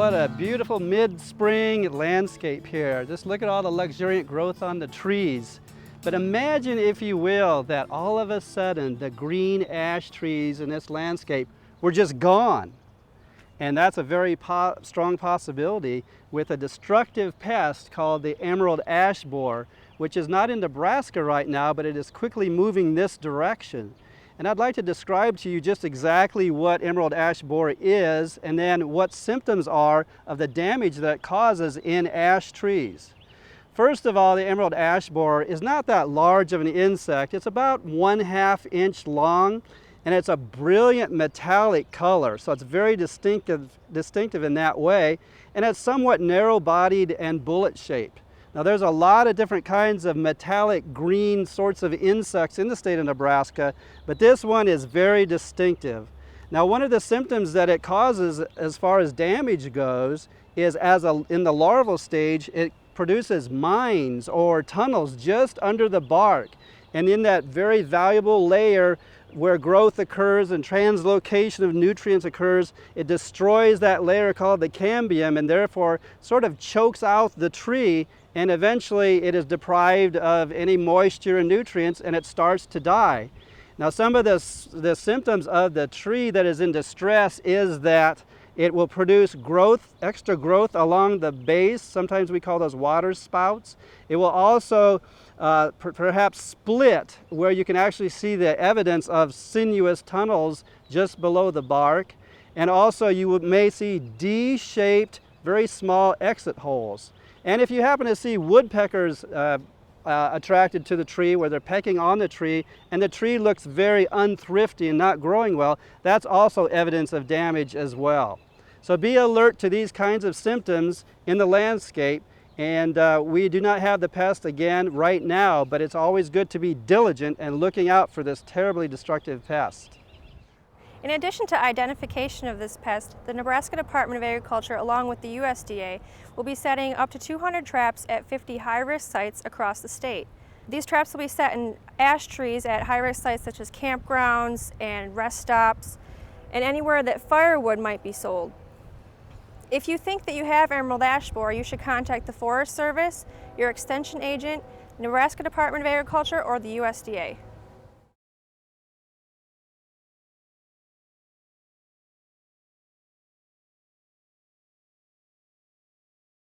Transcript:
what a beautiful mid-spring landscape here. Just look at all the luxuriant growth on the trees. But imagine, if you will, that all of a sudden the green ash trees in this landscape were just gone. And that's a very strong possibility with a destructive pest called the emerald ash borer, which is not in Nebraska right now, but it is quickly moving this direction. And I'd like to describe to you just exactly what emerald ash borer is, and then what symptoms are of the damage that it causes in ash trees. First of all, the emerald ash borer is not that large of an insect. It's about 1/2 inch long, and it's a brilliant metallic color, so it's very distinctive in that way, and it's somewhat narrow-bodied and bullet-shaped. Now, there's a lot of different kinds of metallic green sorts of insects in the state of Nebraska, but this one is very distinctive. Now, one of the symptoms that it causes as far as damage goes is in the larval stage, it produces mines or tunnels just under the bark. And in that very valuable layer where growth occurs and translocation of nutrients occurs, it destroys that layer called the cambium and therefore sort of chokes out the tree, and eventually it is deprived of any moisture and nutrients and it starts to die. Now, some of the symptoms of the tree that is in distress is that it will produce growth, extra growth along the base. Sometimes we call those water spouts. It will also perhaps split, where you can actually see the evidence of sinuous tunnels just below the bark. And also you may see D-shaped, very small exit holes. And if you happen to see woodpeckers attracted to the tree, where they're pecking on the tree, and the tree looks very unthrifty and not growing well, that's also evidence of damage as well. So be alert to these kinds of symptoms in the landscape. And we do not have the pest again right now, but it's always good to be diligent and looking out for this terribly destructive pest. In addition to identification of this pest, the Nebraska Department of Agriculture, along with the USDA, will be setting up to 200 traps at 50 high-risk sites across the state. These traps will be set in ash trees at high-risk sites such as campgrounds and rest stops, and anywhere that firewood might be sold. If you think that you have emerald ash borer, you should contact the Forest Service, your extension agent, Nebraska Department of Agriculture, or the USDA.